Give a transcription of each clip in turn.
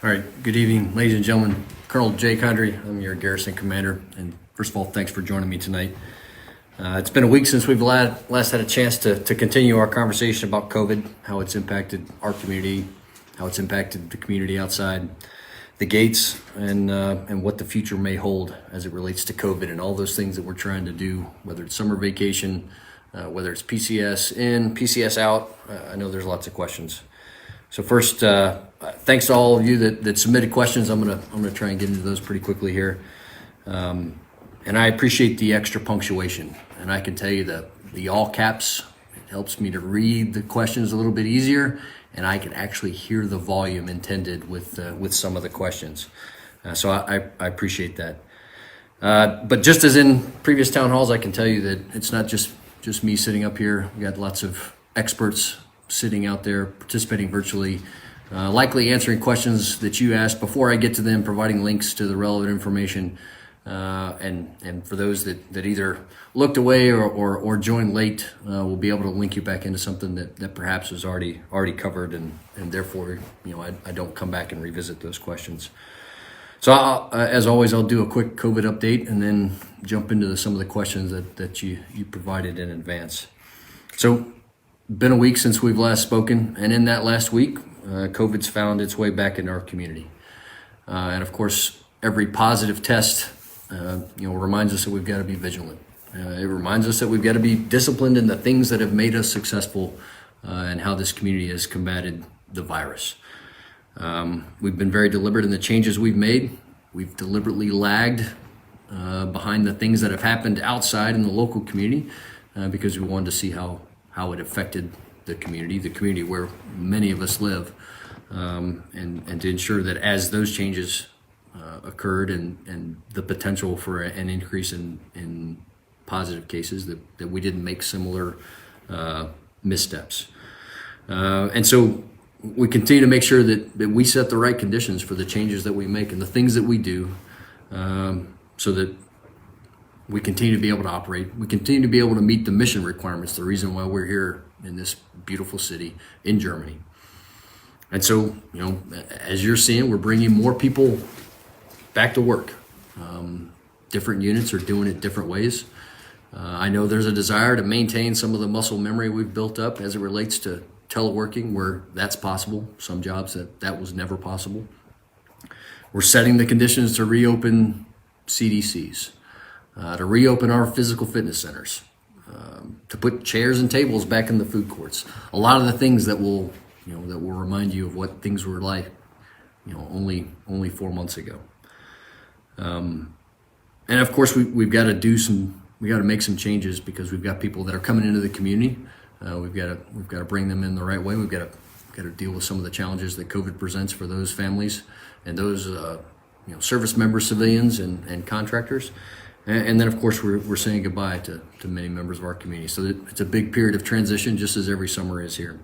All right, good evening, ladies and gentlemen. Colonel Jay Condrey, I'm your Garrison Commander, and first of all, thanks for joining me tonight. It's been a week since we've last had a chance to continue our conversation about COVID, how it's impacted our community, how it's impacted the community outside the gates, and what the future may hold as it relates to COVID and all those things that we're trying to do, whether it's summer vacation, whether it's PCS in, PCS out. I know there's lots of questions. So first, thanks to all of you that submitted questions. I'm gonna try and get into those pretty quickly here. And I appreciate the extra punctuation. And I can tell you that the all caps, it helps me to read the questions a little bit easier, and I can actually hear the volume intended with some of the questions. So I appreciate that. But just as in previous town halls, I can tell you that it's not just me sitting up here. We got lots of experts sitting out there participating virtually, likely answering questions that you asked before I get to them, providing links to the relevant information, and for those that either looked away or joined late, we'll be able to link you back into something that perhaps was already covered, and therefore I don't come back and revisit those questions. So as always, I'll do a quick COVID update and then jump into some of the questions that you provided in advance. So been a week since we've last spoken, and in that last week, COVID's found its way back into our community. And of course, every positive test, reminds us that we've got to be vigilant. It reminds us that we've got to be disciplined in the things that have made us successful, and how this community has combated the virus. We've been very deliberate in the changes we've made. We've deliberately lagged behind the things that have happened outside in the local community, because we wanted to see how it affected the community where many of us live, and to ensure that as those changes occurred and the potential for an increase in positive cases, that we didn't make similar missteps. And so we continue to make sure that we set the right conditions for the changes that we make and the things that we do, so that we continue to be able to operate. We continue to be able to meet the mission requirements, the reason why we're here in this beautiful city in Germany. And so, as you're seeing, we're bringing more people back to work. Different units are doing it different ways. I know there's a desire to maintain some of the muscle memory we've built up as it relates to teleworking, where that's possible. Some jobs that was never possible. We're setting the conditions to reopen CDCs. To reopen our physical fitness centers, to put chairs and tables back in the food courts. A lot of the things that will remind you of what things were like, only 4 months ago. And of course, we've got to make some changes, because we've got people that are coming into the community. We've got to bring them in the right way. We've got to deal with some of the challenges that COVID presents for those families and those service members, civilians, and contractors. And then, of course, we're saying goodbye to many members of our community. So it's a big period of transition, just as every summer is here.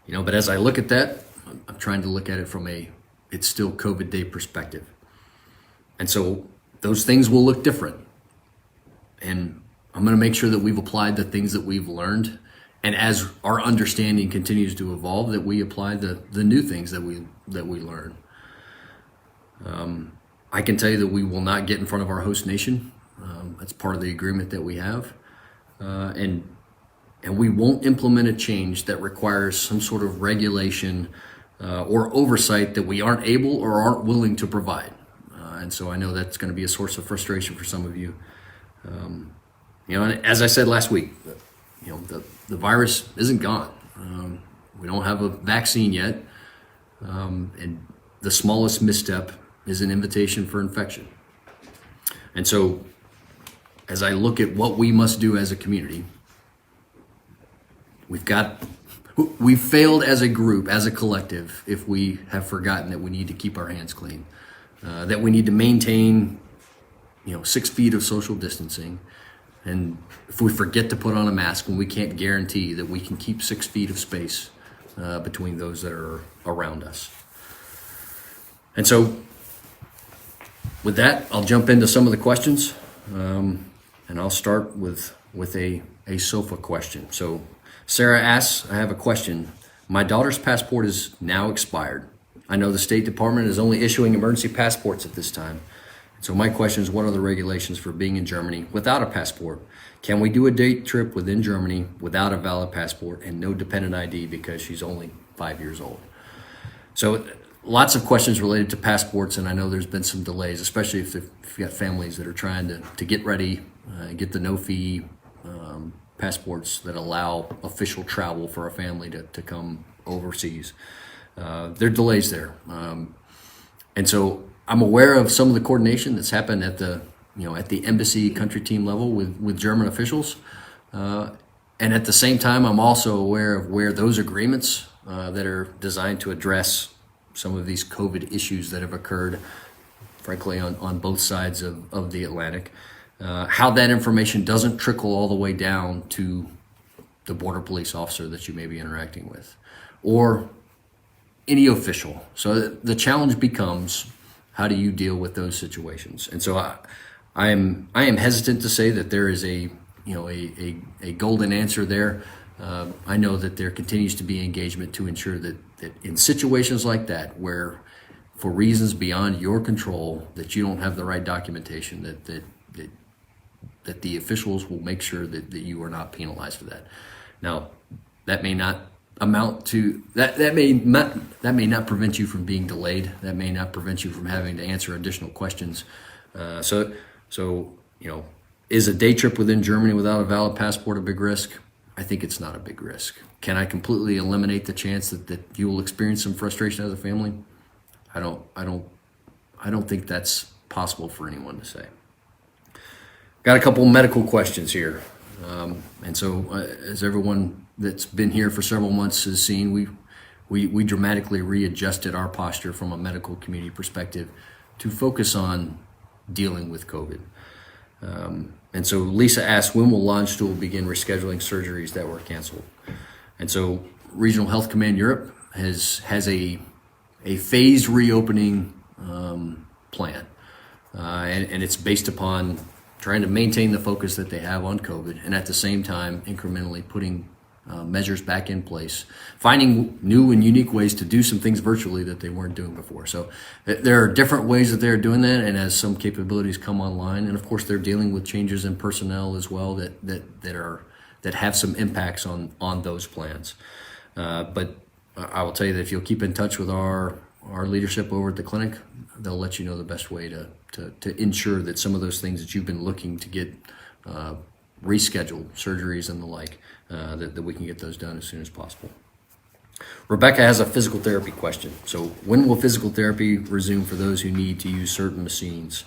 But as I look at that, I'm trying to look at it from it's still COVID day perspective. And so those things will look different. And I'm going to make sure that we've applied the things that we've learned. And as our understanding continues to evolve, that we apply the new things that we learn. I can tell you that we will not get in front of our host nation. That's part of the agreement that we have. And we won't implement a change that requires some sort of regulation or oversight that we aren't able or aren't willing to provide. And so I know that's going to be a source of frustration for some of you. And as I said last week, the virus isn't gone. We don't have a vaccine yet. And the smallest misstep is an invitation for infection. And so as I look at what we must do as a community, we've failed as a group, as a collective, if we have forgotten that we need to keep our hands clean, that we need to maintain 6 feet of social distancing. And if we forget to put on a mask when we can't guarantee that we can keep 6 feet of space between those that are around us. And so with that, I'll jump into some of the questions, and I'll start with a sofa question. So Sarah asks, I have a question. My daughter's passport is now expired. I know the State Department is only issuing emergency passports at this time. So my question is, what are the regulations for being in Germany without a passport? Can we do a day trip within Germany without a valid passport and no dependent ID because she's only 5 years old? So lots of questions related to passports, and I know there's been some delays, especially if you've got families that are trying to get ready, get the no-fee passports that allow official travel for a family to come overseas. There are delays there. And so I'm aware of some of the coordination that's happened at the embassy country team level with German officials. And at the same time, I'm also aware of where those agreements that are designed to address some of these COVID issues that have occurred, frankly, on both sides of the Atlantic, how that information doesn't trickle all the way down to the border police officer that you may be interacting with, or any official. So the challenge becomes, how do you deal with those situations? And so I am hesitant to say that there is a golden answer there. I know that there continues to be engagement to ensure that in situations like that, where for reasons beyond your control, that you don't have the right documentation, that the officials will make sure that you are not penalized for that. Now, that may not amount to that may not prevent you from being delayed. That may not prevent you from having to answer additional questions. So is a day trip within Germany without a valid passport a big risk? I think it's not a big risk. Can I completely eliminate the chance that you will experience some frustration as a family? I don't think that's possible for anyone to say. Got a couple medical questions here. And so as everyone that's been here for several months has seen, we dramatically readjusted our posture from a medical community perspective to focus on dealing with COVID. And so Lisa asked, when will Landstuhl begin rescheduling surgeries that were canceled? And so Regional Health Command Europe has a phased reopening plan. And it's based upon trying to maintain the focus that they have on COVID, and at the same time incrementally putting measures back in place, finding new and unique ways to do some things virtually that they weren't doing before. So there are different ways that they're doing that, and as some capabilities come online, and of course they're dealing with changes in personnel as well that have some impacts on those plans. But I will tell you that if you'll keep in touch with our leadership over at the clinic, they'll let you know the best way to ensure that some of those things that you've been looking to get rescheduled, surgeries and the like, that we can get those done as soon as possible. Rebecca has a physical therapy question. So when will physical therapy resume for those who need to use certain machines?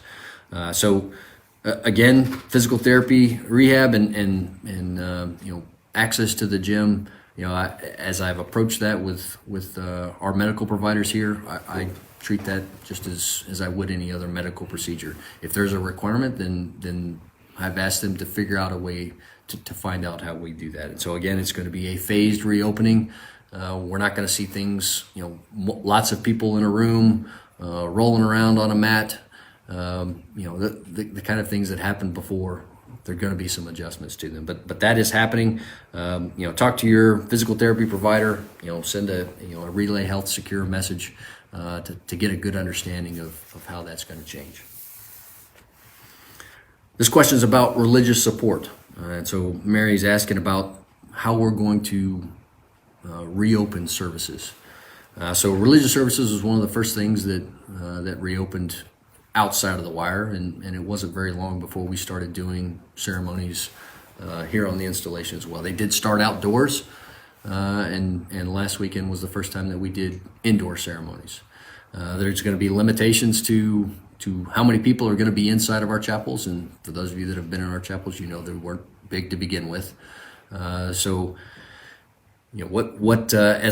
Again, physical therapy, rehab, and access to the gym. As I've approached that with our medical providers here, I treat that just as I would any other medical procedure. If there's a requirement, then I've asked them to figure out a way to find out how we do that. And so again, it's going to be a phased reopening. We're not going to see things, lots of people in a room, rolling around on a mat, the kind of things that happened before. There are going to be some adjustments to them, but that is happening. Talk to your physical therapy provider. Send a Relay Health secure message to get a good understanding of how that's going to change. This question is about religious support, and so Mary's asking about how we're going to reopen services. So religious services was one of the first things that reopened outside of the wire, and it wasn't very long before we started doing ceremonies here on the installation as well. They did start outdoors, and last weekend was the first time that we did indoor ceremonies. There's going to be limitations to how many people are going to be inside of our chapels, and for those of you that have been in our chapels, they weren't big to begin with. As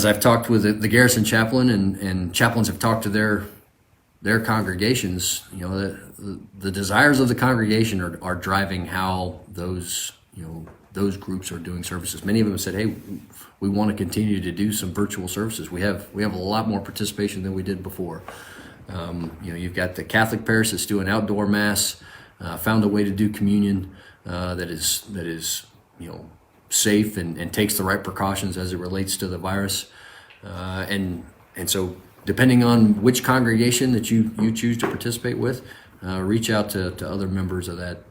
I've talked with the Garrison chaplain and chaplains have talked to their congregations, the desires of the congregation are driving how those groups are doing services. Many of them have said, hey, we want to continue to do some virtual services. We have a lot more participation than we did before. You've got the Catholic parish that's doing outdoor mass, found a way to do communion that is safe and takes the right precautions as it relates to the virus. And so depending on which congregation that you choose to participate with, reach out to other members of that,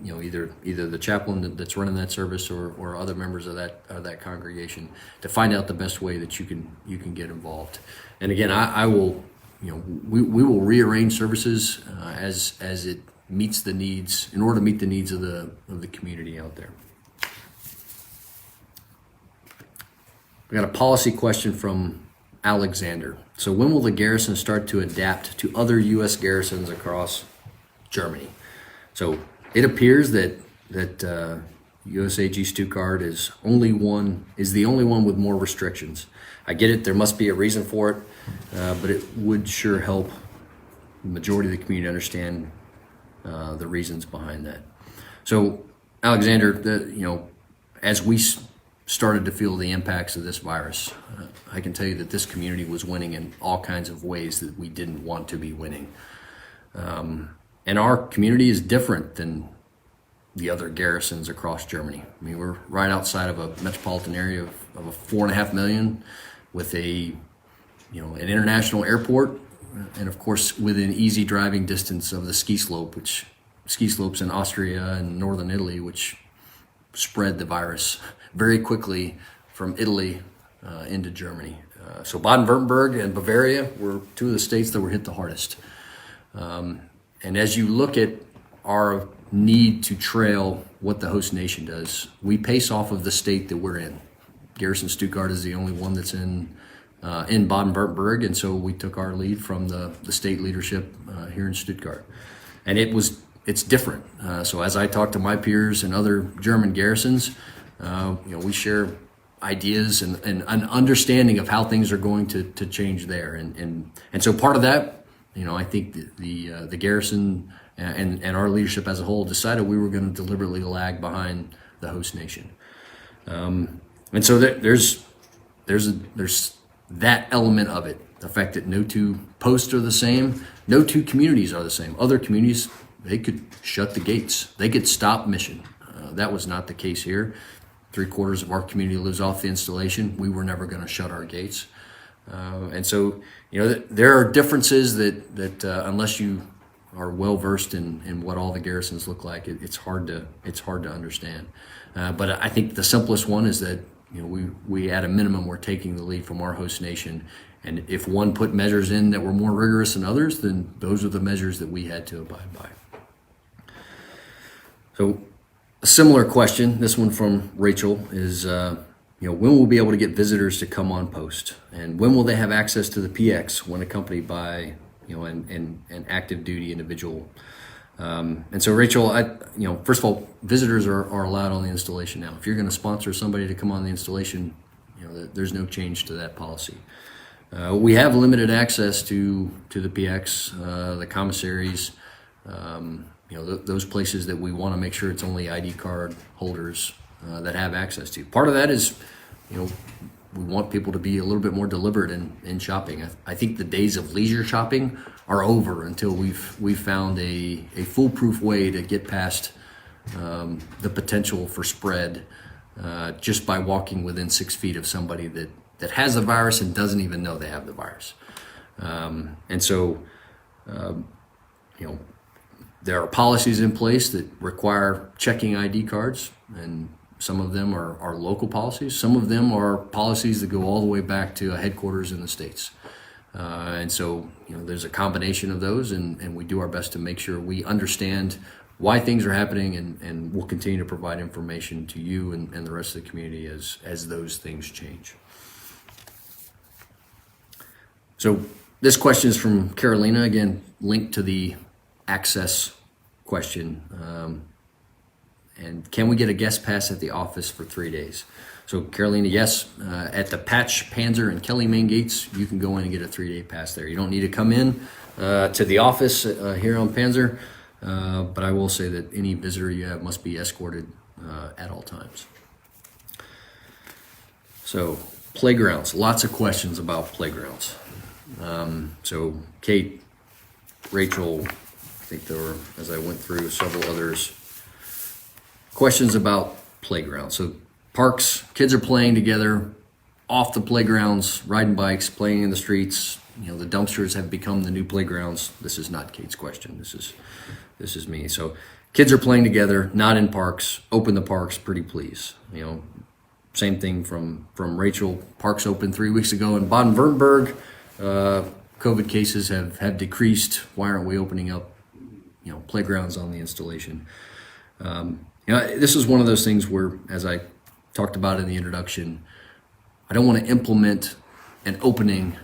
either the chaplain that's running that service or other members of that congregation to find out the best way that you can get involved. And again, I will, we will rearrange services as it meets the needs, in order to meet the needs of the community out there. We got a policy question from Alexander. So when will the garrison start to adapt to other U.S. garrisons across Germany? So it appears that USAG Stuttgart is the only one with more restrictions. I get it, there must be a reason for it, but it would sure help the majority of the community understand the reasons behind that. So Alexander, as we started to feel the impacts of this virus, I can tell you that this community was winning in all kinds of ways that we didn't want to be winning. And our community is different than the other garrisons across Germany. I mean, we're right outside of a metropolitan area of a 4.5 million with an international airport, and of course within easy driving distance of the ski slopes in Austria and northern Italy, which spread the virus very quickly from Italy into Germany. So Baden-Württemberg and Bavaria were two of the states that were hit the hardest. And as you look at our need to trail what the host nation does, we pace off of the state that we're in. Garrison Stuttgart is the only one that's in Baden-Württemberg, and so we took our lead from the state leadership here in Stuttgart. And it's different. So as I talk to my peers and other German garrisons, we share ideas and an understanding of how things are going to change there. And so part of that, I think the garrison and our leadership as a whole decided we were going to deliberately lag behind the host nation. And so there's that element of it, the fact that no two posts are the same, no two communities are the same. Other communities, they could shut the gates, they could stop mission. That was not the case here. 3/4 of our community lives off the installation. We were never going to shut our gates. And so, there are differences that unless you are well versed in what all the garrisons look like, it's hard to understand. But I think the simplest one is that we at a minimum we're taking the lead from our host nation, and if one put measures in that were more rigorous than others, then those are the measures that we had to abide by. So a similar question, this one from Rachel, is when we'll be able to get visitors to come on post, and when will they have access to the PX when accompanied by an active duty individual. And so Rachel, first of all, visitors are allowed on the installation now. If you're going to sponsor somebody to come on the installation, there's no change to that policy. We have limited access to the PX, the commissaries, those places that we want to make sure it's only ID card holders that have access to. Part of that is, we want people to be a little bit more deliberate in shopping. I think the days of leisure shopping are over until we've found a foolproof way to get past the potential for spread just by walking within 6 feet of somebody that has the virus and doesn't even know they have the virus. And so, there are policies in place that require checking ID cards, and some of them are local policies. Some of them are policies that go all the way back to a headquarters in the States. And so, there's a combination of those, and we do our best to make sure we understand why things are happening, and we'll continue to provide information to you and the rest of the community as those things change. So this question is from Carolina, again, linked to the access question. And can we get a guest pass at the office for 3 days? So Carolina, yes, at the Patch, Panzer, and Kelly main gates, you can go in and get a 3-day pass there. You don't need to come in to the office here on Panzer, but I will say that any visitor you have must be escorted at all times. So playgrounds, lots of questions about playgrounds. So Kate, Rachel, I think there were, as I went through, several others. Questions about playgrounds. So parks, kids are playing together off the playgrounds, riding bikes, playing in the streets, the dumpsters have become the new playgrounds. This is not Kate's question. This is me. So kids are playing together, not in parks. Open the parks, pretty please. Same thing from Rachel. Parks opened 3 weeks ago in Baden-Württemberg. COVID cases have decreased. Why aren't we opening up, playgrounds on the installation? This is one of those things where, as I talked about in the introduction, I don't want to implement an opening,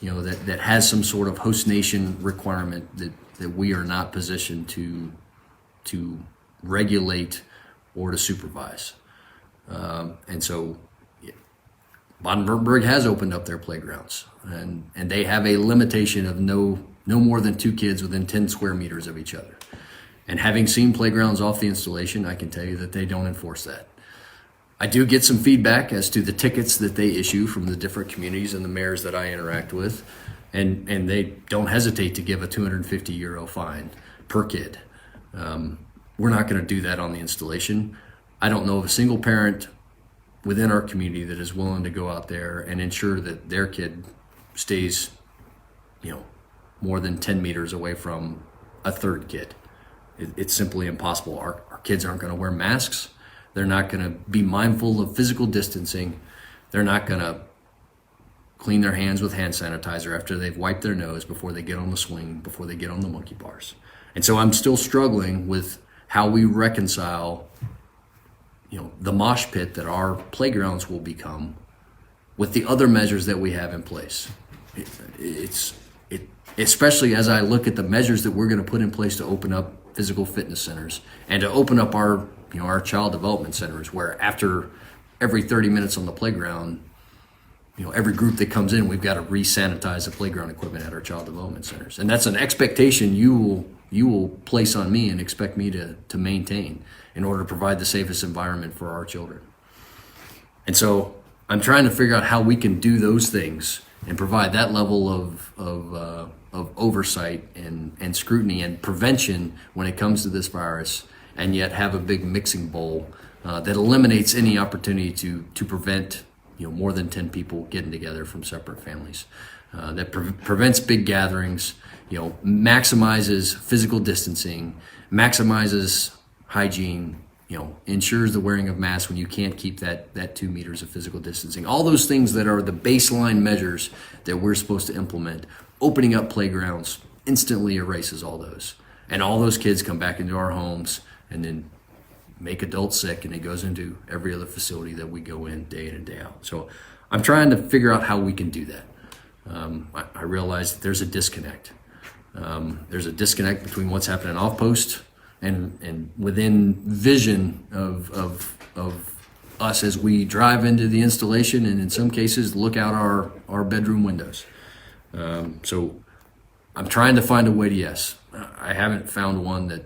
that has some sort of host nation requirement that we are not positioned to regulate or to supervise. And so Baden-Württemberg has opened up their playgrounds, and they have a limitation of no more than 2 kids within 10 square meters of each other. And having seen playgrounds off the installation, I can tell you that they don't enforce that. I do get some feedback as to the tickets that they issue from the different communities and the mayors that I interact with, and they don't hesitate to give a €250 fine per kid. We're not going to do that on the installation. I don't know of a single parent within our community that is willing to go out there and ensure that their kid stays, more than 10 meters away from a third kid. It's simply impossible. Our kids aren't going to wear masks. They're not going to be mindful of physical distancing. They're not going to clean their hands with hand sanitizer after they've wiped their nose before they get on the swing, before they get on the monkey bars. And so I'm still struggling with how we reconcile, the mosh pit that our playgrounds will become with the other measures that we have in place. Especially as I look at the measures that we're going to put in place to open up physical fitness centers and to open up our child development centers, where after every 30 minutes on the playground, every group that comes in, we've got to re-sanitize the playground equipment at our child development centers. And that's an expectation you will place on me and expect me to maintain in order to provide the safest environment for our children. And so I'm trying to figure out how we can do those things and provide that level of oversight and scrutiny and prevention when it comes to this virus, and yet have a big mixing bowl that eliminates any opportunity to prevent more than 10 people getting together from separate families, that prevents big gatherings, maximizes physical distancing, maximizes hygiene, ensures the wearing of masks when you can't keep that 2 meters of physical distancing. All those things that are the baseline measures that we're supposed to implement. Opening up playgrounds instantly erases all those. And all those kids come back into our homes and then make adults sick, and it goes into every other facility that we go in day and day out. So I'm trying to figure out how we can do that. I realize that there's a disconnect. There's a disconnect between what's happening off post and within vision of us as we drive into the installation, and in some cases look out our bedroom windows. So I'm trying to find a way to yes. I haven't found one that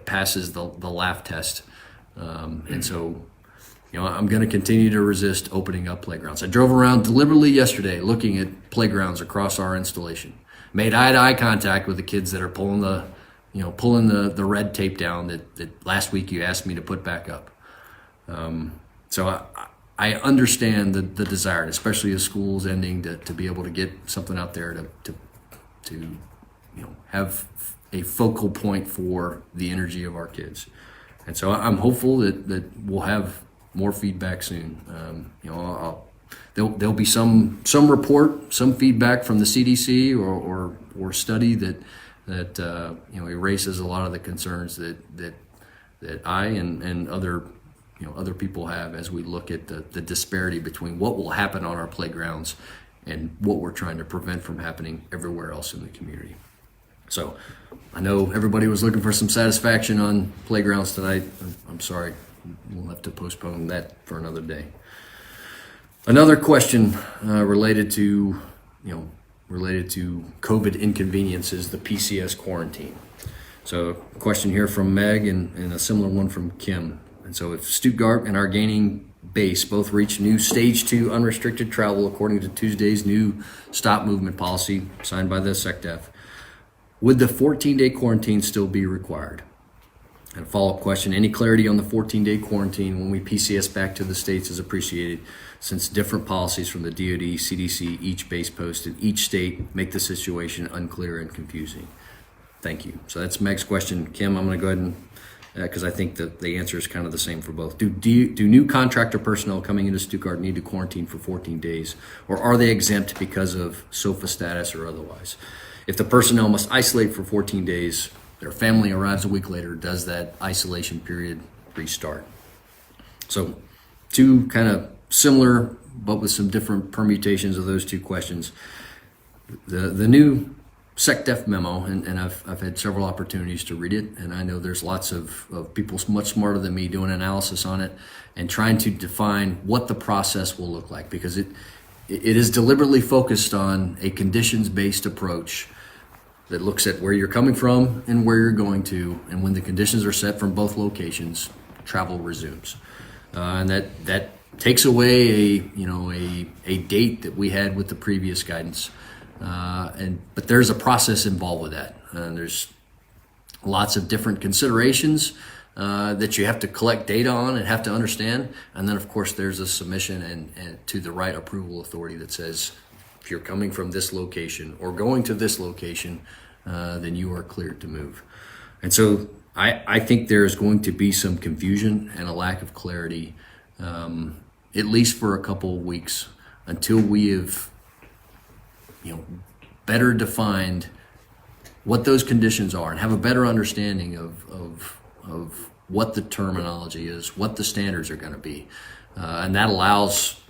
passes the laugh test. And so, I'm going to continue to resist opening up playgrounds. I drove around deliberately yesterday looking at playgrounds across our installation. Made eye-to-eye contact with the kids that are pulling the red tape down that last week you asked me to put back up. So I understand the desire, especially as school's ending, to be able to get something out there to have a focal point for the energy of our kids. And so I'm hopeful that we'll have more feedback soon. There'll be some report, some feedback from the CDC or study that erases a lot of the concerns that I and other people have as we look at the disparity between what will happen on our playgrounds and what we're trying to prevent from happening everywhere else in the community. So I know everybody was looking for some satisfaction on playgrounds tonight. I'm sorry, we'll have to postpone that for another day. Another question related to COVID inconveniences, the PCS quarantine. So a question here from Meg and a similar one from Kim. And so if Stuttgart and our gaining base both reach new stage 2 unrestricted travel according to Tuesday's new stop movement policy signed by the SecDef, would the 14-day quarantine still be required? And a follow-up question, any clarity on the 14-day quarantine when we PCS back to the states is appreciated, since different policies from the DOD, CDC, each base post in each state make the situation unclear and confusing. Thank you. So that's Meg's question. Kim, I'm going to go ahead and, because I think that the answer is kind of the same for both. Do new contractor personnel coming into Stuttgart need to quarantine for 14 days, or are they exempt because of SOFA status or otherwise? If the personnel must isolate for 14 days, their family arrives a week later, does that isolation period restart? So two kind of similar, but with some different permutations of those two questions. The new SecDef memo, and I've had several opportunities to read it, and I know there's lots of people much smarter than me doing analysis on it and trying to define what the process will look like, because it is deliberately focused on a conditions-based approach that looks at where you're coming from and where you're going to, and when the conditions are set from both locations, travel resumes. And that takes away a date that we had with the previous guidance. But there's a process involved with that. There's lots of different considerations that you have to collect data on and have to understand. And then of course there's a submission and to the right approval authority that says, if you're coming from this location or going to this location, then you are cleared to move. And so I think there's going to be some confusion and a lack of clarity, at least for a couple of weeks, until we have better defined what those conditions are and have a better understanding of what the terminology is, what the standards are going to be. And that allows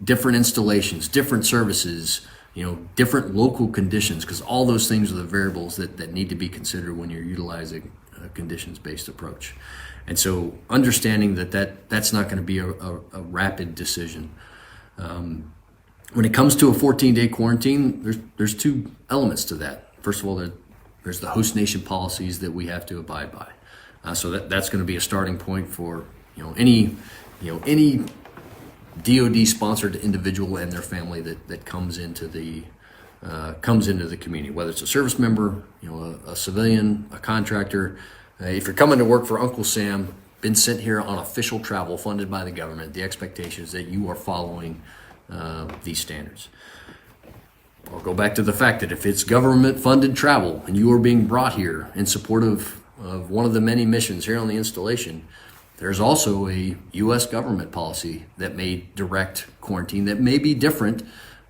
different installations, different services, different local conditions, because all those things are the variables that need to be considered when you're utilizing a conditions-based approach. And so understanding that's not going to be a rapid decision. When it comes to a 14-day quarantine, there's two elements to that. First of all, there's the host nation policies that we have to abide by. So that's going to be a starting point for any DOD sponsored individual and their family that comes into the community, whether it's a service member, a civilian, a contractor. If you're coming to work for Uncle Sam, been sent here on official travel funded by the government, the expectation is that you are following these standards. I'll go back to the fact that if it's government funded travel and you are being brought here in support of one of the many missions here on the installation, there's also a U.S. government policy that may direct quarantine that may be different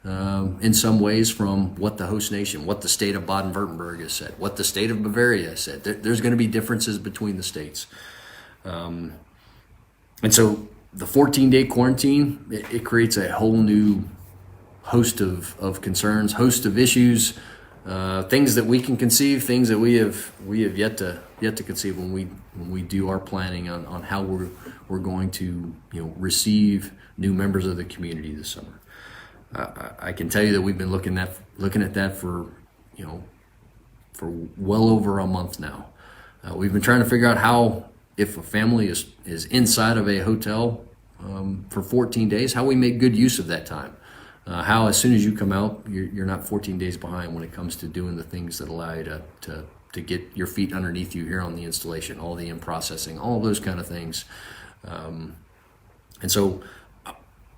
in some ways from what the host nation, what the state of Baden-Württemberg has said, what the state of Bavaria has said. There's going to be differences between the states. And so the 14-day quarantine, it creates a whole new host of concerns, host of issues, things that we can conceive, things that we have yet to conceive when we do our planning on how we're going to receive new members of the community this summer. I can tell you that we've been looking at that for well over a month now. We've been trying to figure out how, if a family is inside of a hotel for 14 days, how we make good use of that time. How as soon as you come out, you're not 14 days behind when it comes to doing the things that allow you to get your feet underneath you here on the installation, all the in-processing, all those kind of things. And so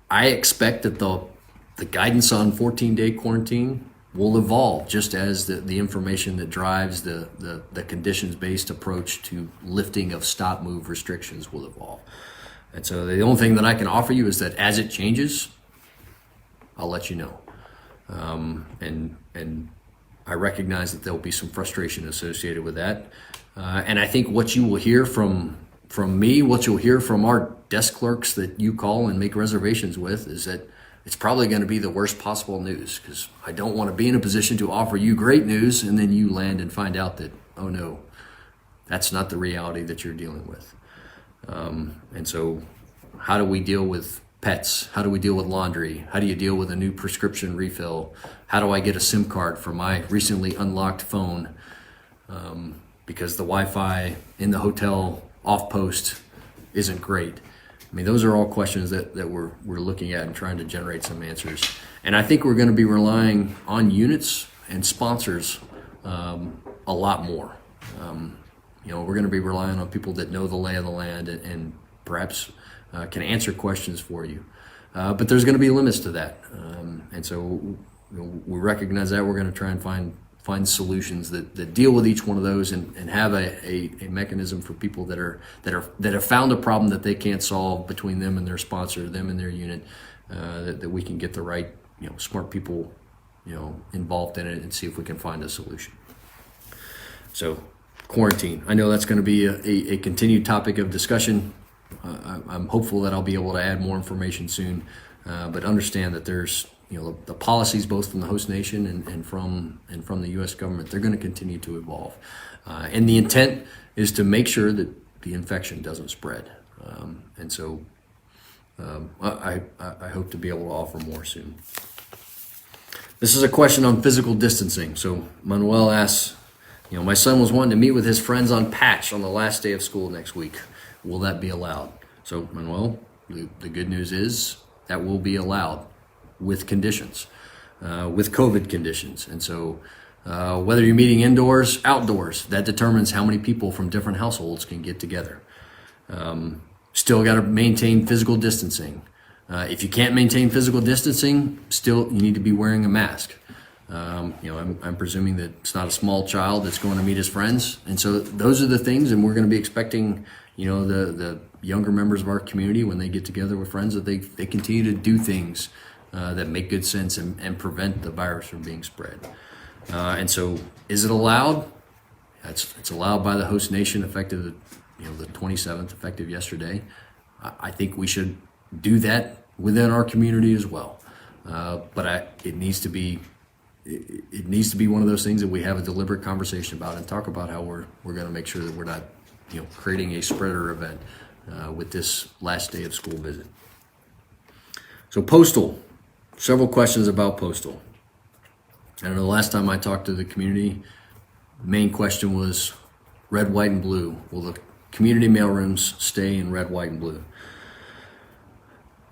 I expect that the guidance on 14-day quarantine will evolve, just as the information that drives the conditions-based approach to lifting of stop-move restrictions will evolve. And so the only thing that I can offer you is that as it changes, I'll let you know. And I recognize that there will be some frustration associated with that. And I think what you will hear from me, what you'll hear from our desk clerks that you call and make reservations with, is that it's probably going to be the worst possible news, because I don't want to be in a position to offer you great news and then you land and find out that, oh no, that's not the reality that you're dealing with. And so how do we deal with pets? How do we deal with laundry? How do you deal with a new prescription refill? How do I get a SIM card for my recently unlocked phone? Because the Wi-Fi in the hotel off post isn't great. I mean, those are all questions that we're looking at and trying to generate some answers. And I think we're going to be relying on units and sponsors a lot more. we're going to be relying on people that know the lay of the land and perhaps can answer questions for you. But there's going to be limits to that. And so we recognize that. We're going to try and find solutions that deal with each one of those and have a mechanism for people that have found a problem that they can't solve between them and their sponsor, them and their unit, that we can get the right, smart people, involved in it and see if we can find a solution. So quarantine, I know that's going to be a continued topic of discussion. I'm hopeful that I'll be able to add more information soon, but understand that there's the policies both from the host nation and from the U.S. government, they're going to continue to evolve, and the intent is to make sure that the infection doesn't spread. And so I hope to be able to offer more soon. This is a question on physical distancing. So Manuel asks, my son was wanting to meet with his friends on Patch on the last day of school next week. Will that be allowed? So Manuel, the good news is that will be allowed with conditions, with COVID conditions. And so whether you're meeting indoors, outdoors, that determines how many people from different households can get together. Still got to maintain physical distancing. If you can't maintain physical distancing, still you need to be wearing a mask. I'm presuming that it's not a small child that's going to meet his friends. And so those are the things, and we're going to be expecting, the younger members of our community, when they get together with friends, that they continue to do things that make good sense and prevent the virus from being spread. And so is it allowed? It's allowed by the host nation effective, the 27th, effective yesterday. I think we should do that within our community as well. But it needs to be one of those things that we have a deliberate conversation about and talk about how we're going to make sure that we're not, creating a spreader event with this last day of school visit. So postal, several questions about postal. I don't know, the last time I talked to the community, the main question was red, white, and blue. Will the community mailrooms stay in red, white, and blue?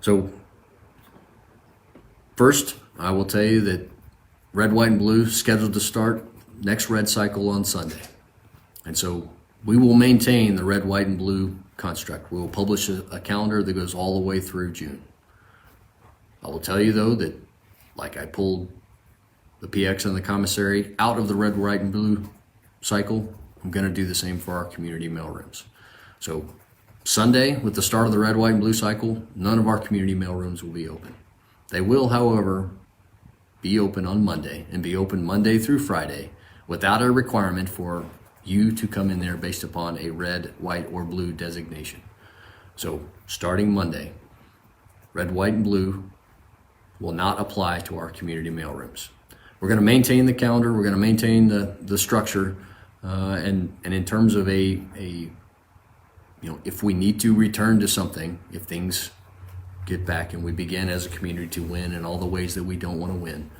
So first, I will tell you that red, white, and blue scheduled to start next red cycle on Sunday. And so we will maintain the red, white, and blue construct. We will publish a calendar that goes all the way through June. I will tell you though that like I pulled the PX and the commissary out of the red, white, and blue cycle, I'm going to do the same for our community mailrooms. So Sunday, with the start of the red, white, and blue cycle, none of our community mailrooms will be open. They will, however, be open on Monday and be open Monday through Friday without a requirement for you to come in there based upon a red, white, or blue designation. So starting Monday, red, white, and blue will not apply to our community mailrooms. We're going to maintain the calendar. We're going to maintain the structure, and in terms of if we need to return to something, if things get back and we begin as a community to win in all the ways that we don't want to win,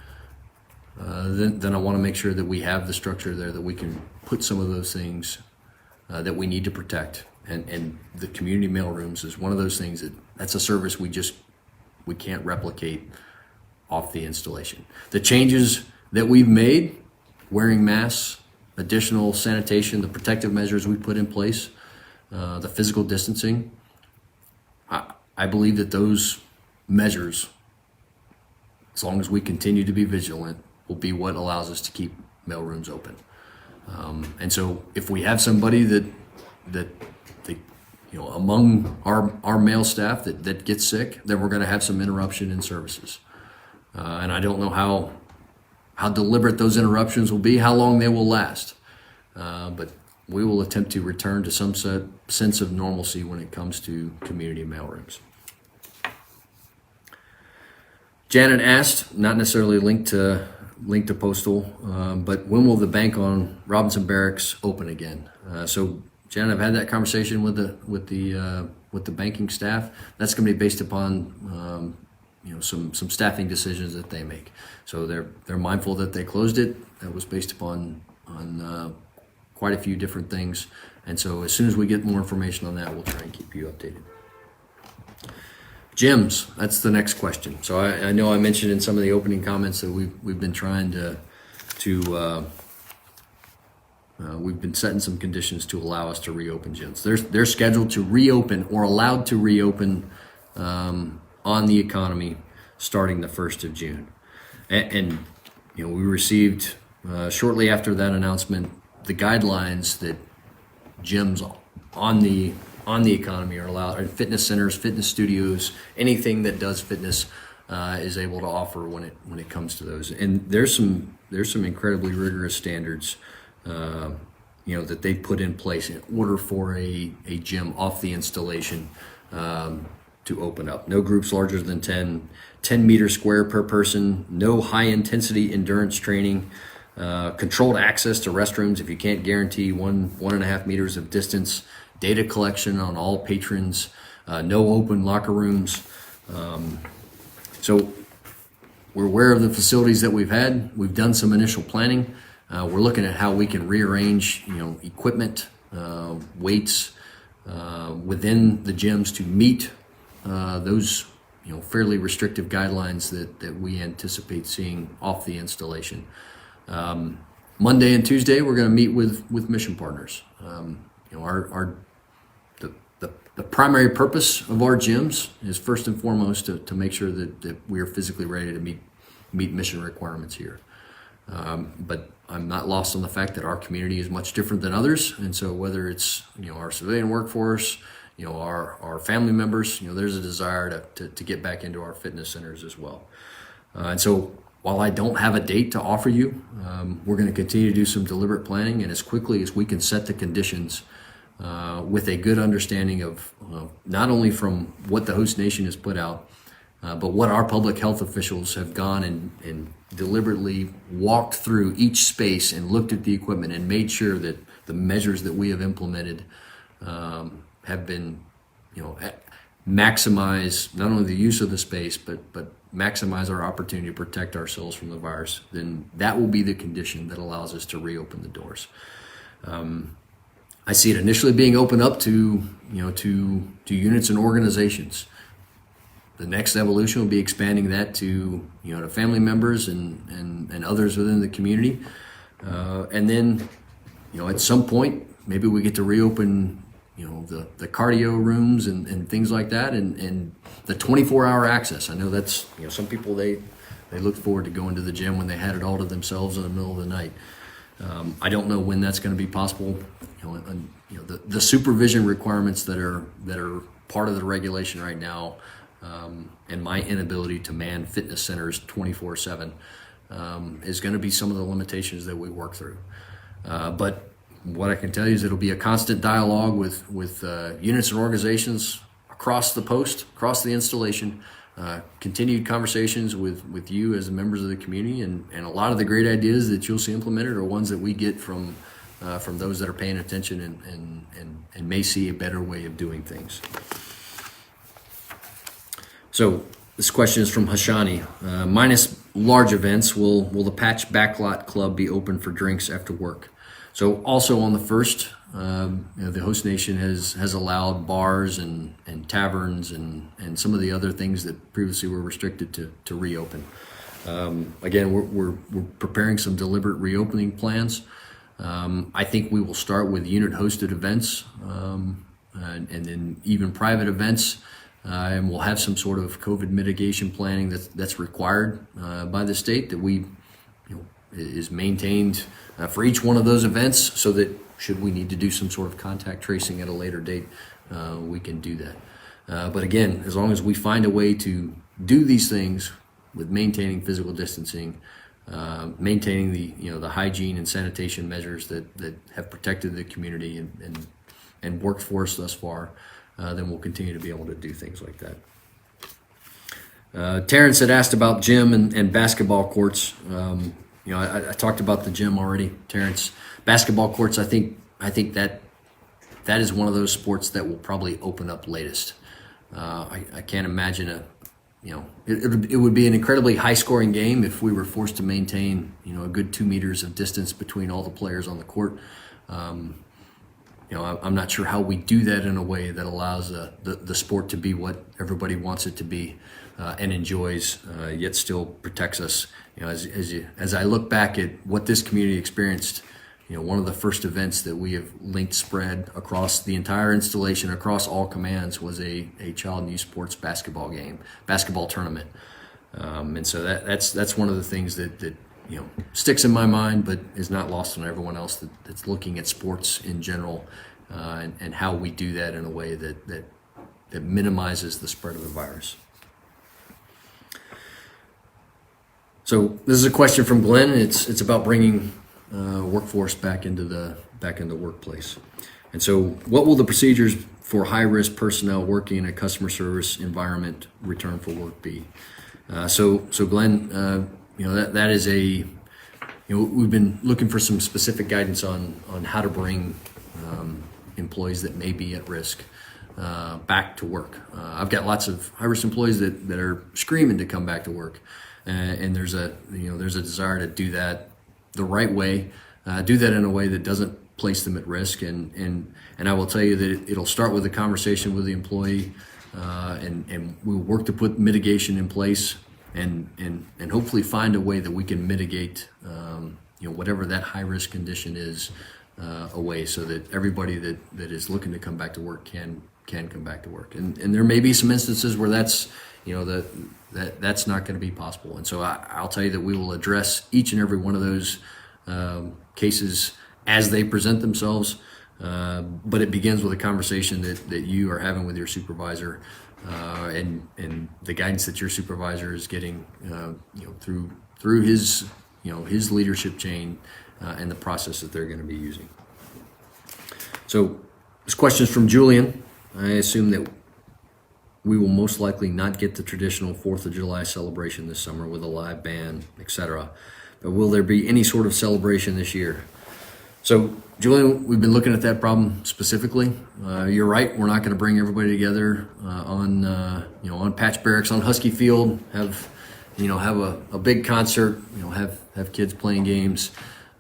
then I want to make sure that we have the structure there that we can put some of those things that we need to protect. And the community mailrooms is one of those things that's a service we can't replicate off the installation. The changes that we've made, wearing masks, additional sanitation, the protective measures we put in place, the physical distancing, I believe that those measures, as long as we continue to be vigilant, will be what allows us to keep mailrooms open. And so if we have somebody that among our mail staff that gets sick, then we're going to have some interruption in services. And I don't know how deliberate those interruptions will be, how long they will last. But we will attempt to return to some sense of normalcy when it comes to community mailrooms. Janet asked, not necessarily linked to postal, but when will the bank on Robinson Barracks open again? So Janet, I've had that conversation with the banking staff. That's going to be based upon some staffing decisions that they make. So they're mindful that they closed it. That was based upon quite a few different things. And so as soon as we get more information on that, we'll try and keep you updated. Gyms, that's the next question. So I know I mentioned in some of the opening comments that we've been trying to we've been setting some conditions to allow us to reopen gyms. They're scheduled to reopen or allowed to reopen on the economy starting the 1st of June. And we received shortly after that announcement the guidelines that gyms on the economy are allowed, or fitness centers, fitness studios, anything that does fitness is able to offer when it comes to those. And there's some incredibly rigorous standards that they put in place in order for a gym off the installation to open up. No groups larger than 10 meters square per person, no high intensity endurance training, controlled access to restrooms if you can't guarantee 1.5 meters of distance, data collection on all patrons, no open locker rooms. So we're aware of the facilities that we've had. We've done some initial planning. We're looking at how we can rearrange, equipment, weights within the gyms to meet those, fairly restrictive guidelines that we anticipate seeing off the installation. Monday and Tuesday, we're going to meet with mission partners. The primary purpose of our gyms is first and foremost to make sure that we are physically ready to meet mission requirements here. But I'm not lost on the fact that our community is much different than others, and so whether it's our civilian workforce, our family members, there's a desire to get back into our fitness centers as well. And so while I don't have a date to offer you, we're going to continue to do some deliberate planning, and as quickly as we can set the conditions with a good understanding of not only from what the host nation has put out, but what our public health officials have gone and deliberately walked through each space and looked at the equipment and made sure that the measures that we have implemented have been, maximize not only the use of the space, but maximize our opportunity to protect ourselves from the virus. Then that will be the condition that allows us to reopen the doors. I see it initially being opened up to units and organizations. The next evolution will be expanding that to to family members and others within the community, and then at some point maybe we get to reopen the cardio rooms and things like that, and the 24-hour access. I know that's some people they look forward to going to the gym when they had it all to themselves in the middle of the night. I don't know when that's going to be possible. The supervision requirements that are part of the regulation right now, and my inability to man fitness centers 24/7 is going to be some of the limitations that we work through. But what I can tell you is it'll be a constant dialogue with units and organizations across the post, across the installation, continued conversations with you as the members of the community, and a lot of the great ideas that you'll see implemented are ones that we get from those that are paying attention and may see a better way of doing things. So this question is from Hashani. Minus large events, will the Patch Backlot Club be open for drinks after work? So also on the 1st, the host nation has allowed bars and taverns and some of the other things that previously were restricted to reopen. Again, we're preparing some deliberate reopening plans. I think we will start with unit hosted events and then even private events, and we'll have some sort of COVID mitigation planning that's required by the state that we is maintained for each one of those events, so that should we need to do some sort of contact tracing at a later date, we can do that. But again, as long as we find a way to do these things with maintaining physical distancing, maintaining the hygiene and sanitation measures that have protected the community and worked for us thus far, then we'll continue to be able to do things like that. Terrence had asked about gym and basketball courts. I talked about the gym already, Terrence. Basketball courts, I think that is one of those sports that will probably open up latest. I can't imagine it would be an incredibly high-scoring game if we were forced to maintain a good 2 meters of distance between all the players on the court. I'm not sure how we do that in a way that allows the sport to be what everybody wants it to be and enjoys, yet still protects us. As I look back at what this community experienced, one of the first events that we have linked spread across the entire installation, across all commands, was a child and youth sports basketball tournament. And so that's one of the things that sticks in my mind, but is not lost on everyone else that's looking at sports in general, and how we do that in a way that minimizes the spread of the virus. So this is a question from Glenn. It's about bringing workforce back into the workplace. And so, what will the procedures for high-risk personnel working in a customer service environment return for work be? So Glenn, that is we've been looking for some specific guidance on how to bring employees that may be at risk back to work. I've got lots of high-risk employees that are screaming to come back to work, and there's a desire to do that the right way, do that in a way that doesn't place them at risk. And I will tell you that it'll start with a conversation with the employee, and we'll work to put mitigation in place, and hopefully find a way that we can mitigate whatever that high risk condition is away, so that everybody that is looking to come back to work can come back to work. And there may be some instances where that's that's not going to be possible. And so I'll tell you that we will address each and every one of those cases as they present themselves. But it begins with a conversation that you are having with your supervisor, and the guidance that your supervisor is getting, through his leadership chain, and the process that they're going to be using. So this question is from Julian. I assume that we will most likely not get the traditional 4th of July celebration this summer with a live band, etc. But will there be any sort of celebration this year? So, Julian, we've been looking at that problem specifically. You're right. We're not going to bring everybody together on Patch Barracks on Husky Field. Have a big concert. Have kids playing games.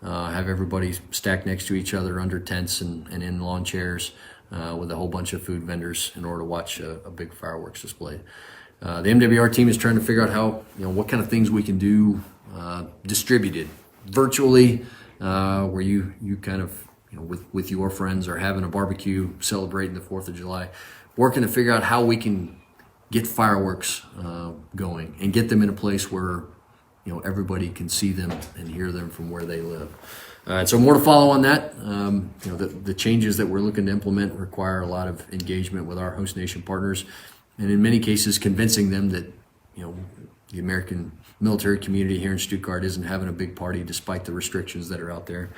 Have everybody stacked next to each other under tents and in lawn chairs, with a whole bunch of food vendors in order to watch a big fireworks display. The MWR team is trying to figure out how what kind of things we can do distributed virtually, where you kind of with your friends are having a barbecue celebrating the 4th of July, working to figure out how we can get fireworks going and get them in a place where everybody can see them and hear them from where they live. And so more to follow on that. The changes that we're looking to implement require a lot of engagement with our host nation partners, and in many cases convincing them that the American military community here in Stuttgart isn't having a big party despite the restrictions that are out there.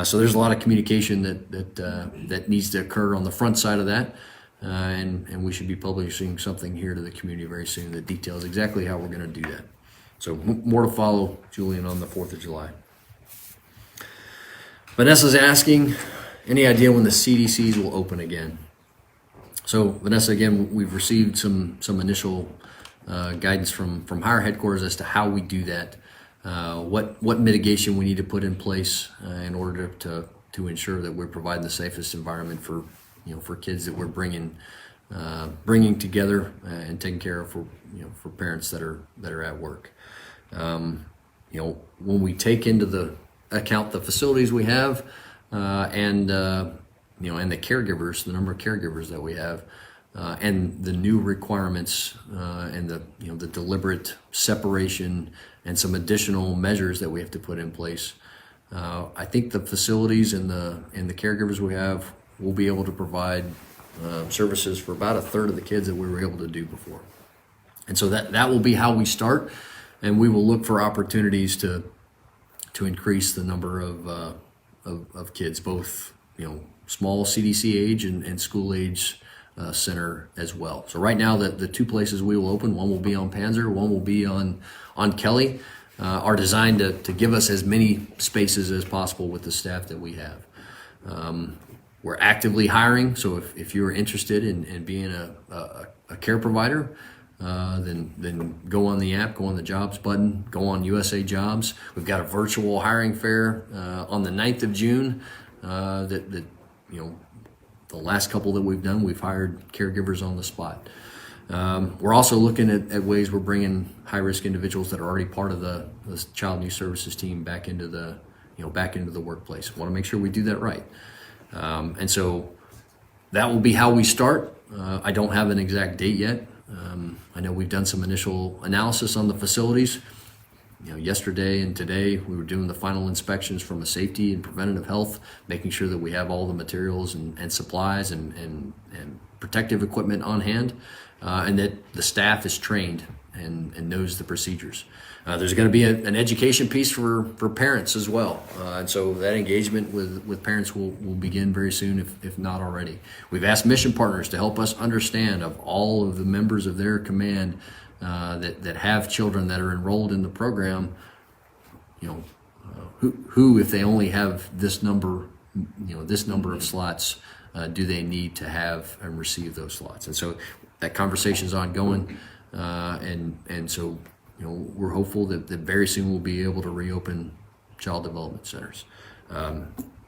So there's a lot of communication that needs to occur on the front side of that, and we should be publishing something here to the community very soon that details exactly how we're going to do that. So more to follow, Julian, on the 4th of July. Vanessa's asking, any idea when the CDCs will open again? So Vanessa, again, we've received some initial guidance from higher headquarters as to how we do that, what mitigation we need to put in place in order to ensure that we're providing the safest environment for kids that we're bringing together and taking care of for parents that are at work. When we take into the account the facilities we have, and the caregivers, the number of caregivers that we have, and the new requirements, and the deliberate separation and some additional measures that we have to put in place, I think the facilities and the caregivers we have will be able to provide services for about a third of the kids that we were able to do before. And so that will be how we start, and we will look for opportunities to increase the number of kids, both small CDC age and school age center as well. So right now the two places we will open, one will be on Panzer, one will be on Kelly, are designed to give us as many spaces as possible with the staff that we have. We're actively hiring, so if you're interested in being a care provider, then go on the app, go on the jobs button, go on USA Jobs. We've got a virtual hiring fair on the 9th of June that the last couple that we've done, we've hired caregivers on the spot. We're also looking at ways we're bringing high-risk individuals that are already part of the Child and Youth Services team back into the back into the workplace. Want to make sure we do that right. And so that will be how we start. I don't have an exact date yet. I know we've done some initial analysis on the facilities. Yesterday and today we were doing the final inspections from a safety and preventative health, making sure that we have all the materials and supplies and protective equipment on hand, and that the staff is trained and knows the procedures. There's going to be an education piece for parents as well, and so that engagement with parents will begin very soon, if not already. We've asked mission partners to help us understand of all of the members of their command that have children that are enrolled in the program, who if they only have this number of slots, do they need to have and receive those slots? And so that conversation is ongoing, and so we're hopeful that very soon we'll be able to reopen child development centers.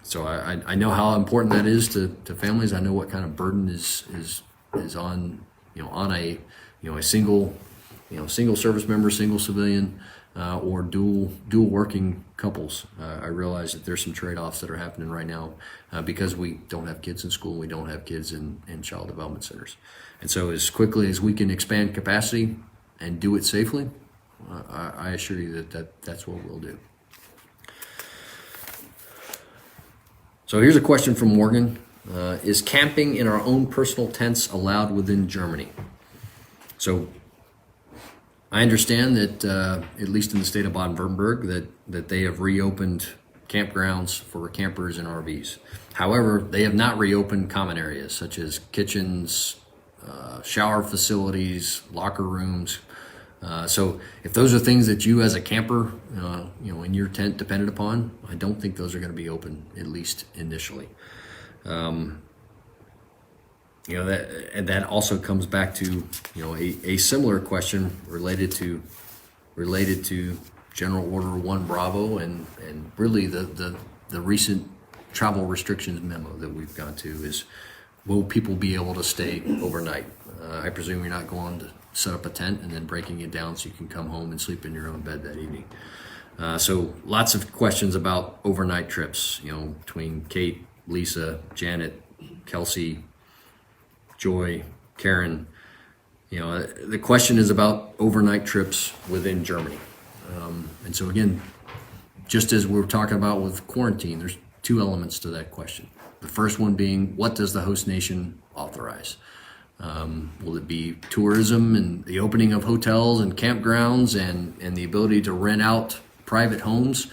So I know how important that is to families. I know what kind of burden is on on a single service member, single civilian, or dual working couples. I realize that there's some trade-offs that are happening right now because we don't have kids in school, we don't have kids in child development centers. And so as quickly as we can expand capacity and do it safely, I assure you that's what we'll do. So here's a question from Morgan. Is camping in our own personal tents allowed within Germany? So I understand that, at least in the state of Baden-Württemberg, that they have reopened campgrounds for campers and RVs. However, they have not reopened common areas such as kitchens, shower facilities, locker rooms. So if those are things that you as a camper, in your tent depended upon, I don't think those are going to be open, at least initially. That also comes back to a similar question related to General Order 1 Bravo and really the recent travel restrictions memo that we've gone to is, will people be able to stay overnight? I presume you're not going to set up a tent and then breaking it down so you can come home and sleep in your own bed that evening. So lots of questions about overnight trips, between Kate, Lisa, Janet, Kelsey, Joy, Karen. The question is about overnight trips within Germany. And so again, just as we were talking about with quarantine, there's two elements to that question. The first one being, what does the host nation authorize? Will it be tourism and the opening of hotels and campgrounds and the ability to rent out private homes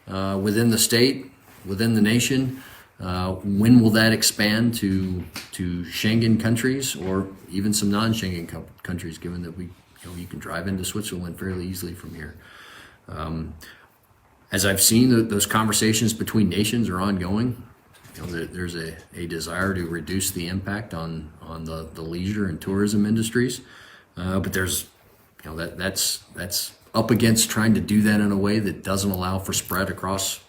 within the state, within the nation? When will that expand to Schengen countries or even some non-Schengen countries, given that you can drive into Switzerland fairly easily from here? As I've seen, those conversations between nations are ongoing. There's a desire to reduce the impact on the leisure and tourism industries, but there's that's up against trying to do that in a way that doesn't allow for spread across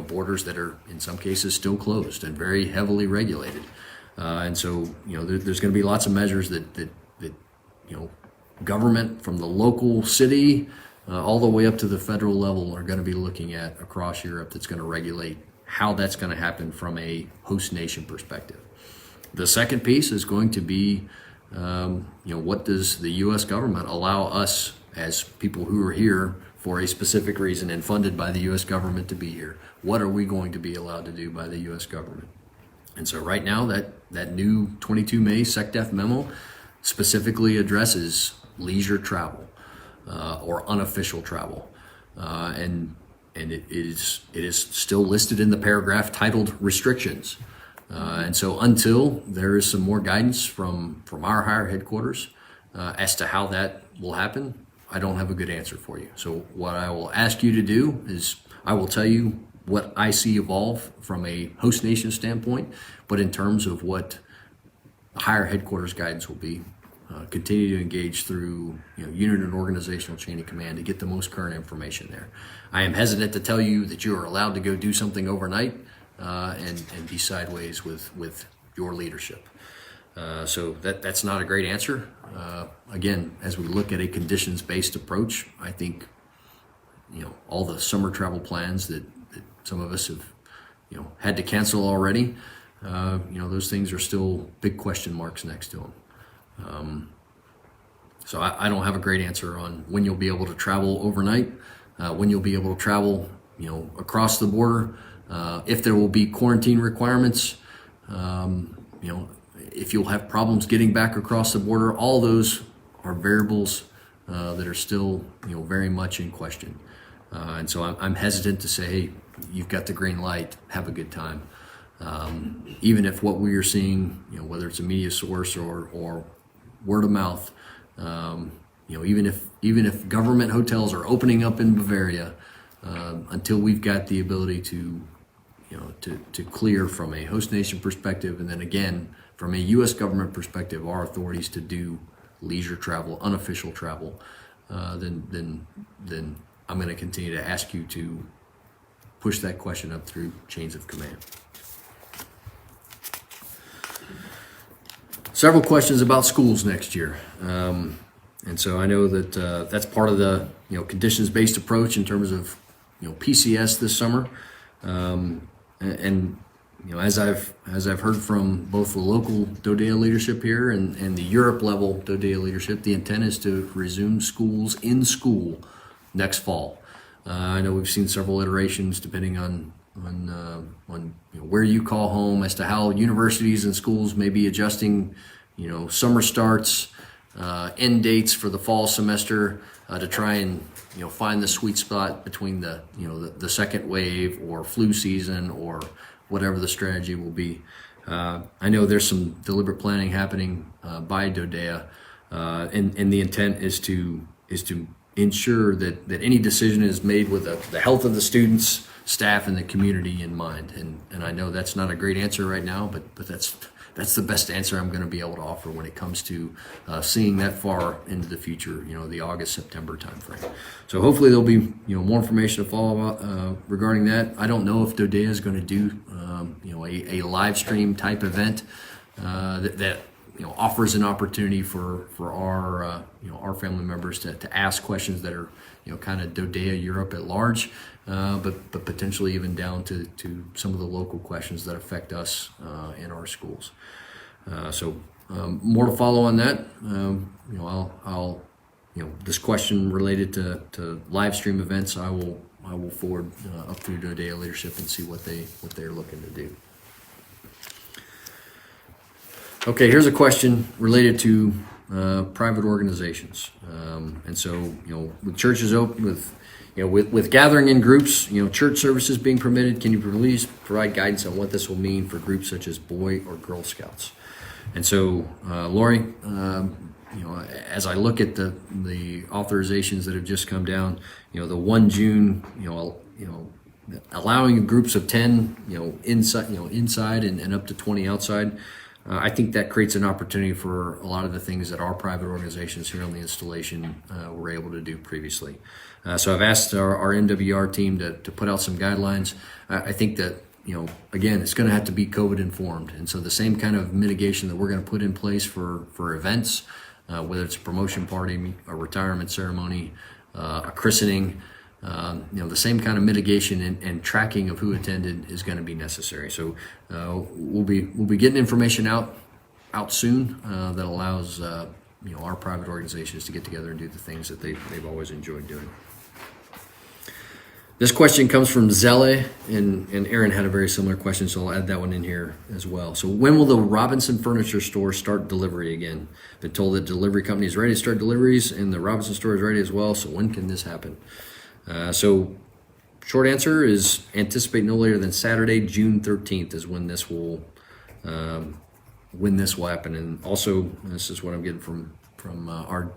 borders that are in some cases still closed and very heavily regulated. And so there's going to be lots of measures that government from the local city all the way up to the federal level are going to be looking at across Europe that's going to regulate how that's going to happen from a host nation perspective. The second piece is going to be, what does the U.S. government allow us as people who are here for a specific reason and funded by the U.S. government to be here? What are we going to be allowed to do by the U.S. government? And so right now, that new 22 May SecDef memo specifically addresses leisure travel or unofficial travel, and it is still listed in the paragraph titled restrictions. And so until there is some more guidance from our higher headquarters as to how that will happen, I don't have a good answer for you. So what I will ask you to do is I will tell you what I see evolve from a host nation standpoint, but in terms of what the higher headquarters guidance will be, continue to engage through unit and organizational chain of command to get the most current information there. I am hesitant to tell you that you are allowed to go do something overnight and be sideways with your leadership. So that's not a great answer. Again, as we look at a conditions-based approach, I think all the summer travel plans that some of us have, had to cancel already. Those things are still big question marks next to them. So I don't have a great answer on when you'll be able to travel overnight, when you'll be able to travel, across the border, if there will be quarantine requirements, if you'll have problems getting back across the border. All those are variables that are still, very much in question. And so I'm hesitant to say, hey, you've got the green light, have a good time. Even if what we are seeing, whether it's a media source or word of mouth, even if government hotels are opening up in Bavaria, until we've got the ability to clear from a host nation perspective, and then again from a U.S. government perspective, our authorities to do leisure travel, unofficial travel, then I'm going to continue to ask you to push that question up through chains of command. Several questions about schools next year. And so I know that that's part of the conditions-based approach in terms of PCS this summer. As I've heard from both the local DODEA leadership here and the Europe level DODEA leadership, the intent is to resume schools in school next fall. I know we've seen several iterations depending on where you call home as to how universities and schools may be adjusting, summer starts, end dates for the fall semester, to try and find the sweet spot between the second wave or flu season or whatever the strategy will be. I know there's some deliberate planning happening by DODEA, and the intent is to ensure that any decision is made with the health of the students, staff, and the community in mind. And I know that's not a great answer right now, but that's the best answer I'm going to be able to offer when it comes to seeing that far into the future, the August-September timeframe. So hopefully there'll be more information to follow up regarding that. I don't know if DODEA is going to do a live stream type event that offers an opportunity for our family members to ask questions that are kind of DODEA Europe at large, but potentially even down to some of the local questions that affect us in our schools. So more to follow on that. I'll this question related to live stream events, I will forward up through DODEA leadership and see what they're looking to do. Okay, here's a question related to private organizations, and so with churches open, with gathering in groups, church services being permitted, can you please provide guidance on what this will mean for groups such as Boy or Girl Scouts? And so, Lori, as I look at the authorizations that have just come down, the 1 June, allowing groups of 10, inside and up to 20 outside. I think that creates an opportunity for a lot of the things that our private organizations here on the installation were able to do previously. So I've asked our MWR team to put out some guidelines. I think that, again, it's going to have to be COVID informed. And so the same kind of mitigation that we're going to put in place for events, whether it's a promotion party, a retirement ceremony, a christening, the same kind of mitigation and tracking of who attended is going to be necessary. So we'll be getting information out soon that allows our private organizations to get together and do the things that they've always enjoyed doing. This question comes from Zelle, and Aaron had a very similar question, so I'll add that one in here as well. So when will the Robinson Furniture Store start delivery again? Been told that delivery company is ready to start deliveries, and the Robinson store is ready as well, so when can this happen? So short answer is anticipate no later than Saturday, June 13th is when this will happen. And also, this is what I'm getting from our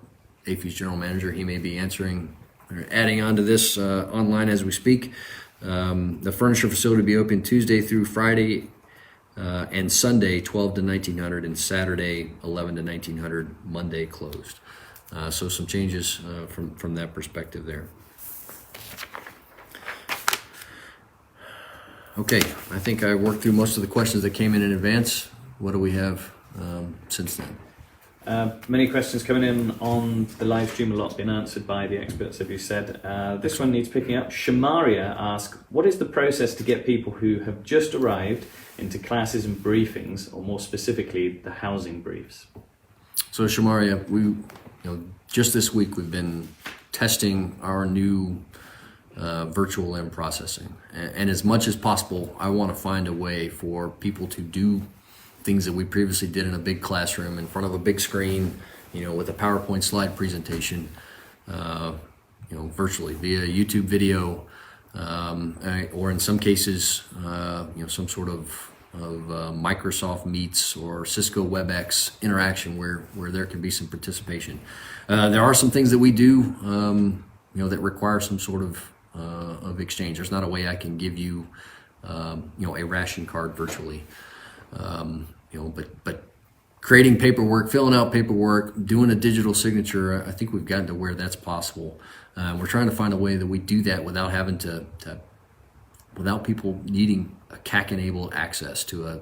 AFES general manager. He may be answering or adding on to this online as we speak. The furniture facility will be open Tuesday through Friday and Sunday 12 to 1900 and Saturday 11 to 1900, Monday closed. So some changes from that perspective there. Okay, I think I worked through most of the questions that came in advance. What do we have since then? Many questions coming in on the live stream, a lot been answered by the experts, as you said. This one needs picking up. Shamaria asks, what is the process to get people who have just arrived into classes and briefings, or more specifically, the housing briefs? So Shamaria, just this week we've been testing our new virtual end processing. And as much as possible, I want to find a way for people to do things that we previously did in a big classroom in front of a big screen, with a PowerPoint slide presentation, virtually via YouTube video, or in some cases, some sort of Microsoft Meets or Cisco WebEx interaction where there can be some participation. There are some things that we do, that require some sort of exchange. There's not a way I can give you, a ration card virtually. But creating paperwork, filling out paperwork, doing a digital signature, I think we've gotten to where that's possible. We're trying to find a way that we do that without having without people needing a CAC-enabled access to a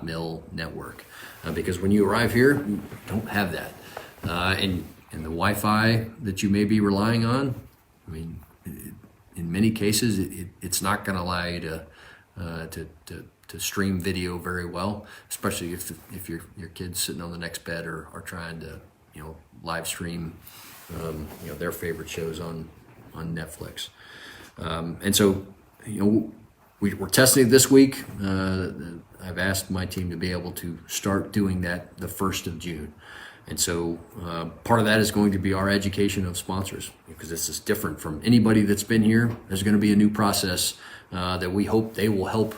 .mil network, because when you arrive here, you don't have that, and the Wi-Fi that you may be relying on, in many cases, it's not going to allow you to stream video very well, especially if your kid's sitting on the next bed or are trying to live stream their favorite shows on Netflix. And so we're testing it this week. I've asked my team to be able to start doing that the 1st of June. And so part of that is going to be our education of sponsors, because this is different from anybody that's been here. There's going to be a new process that we hope they will help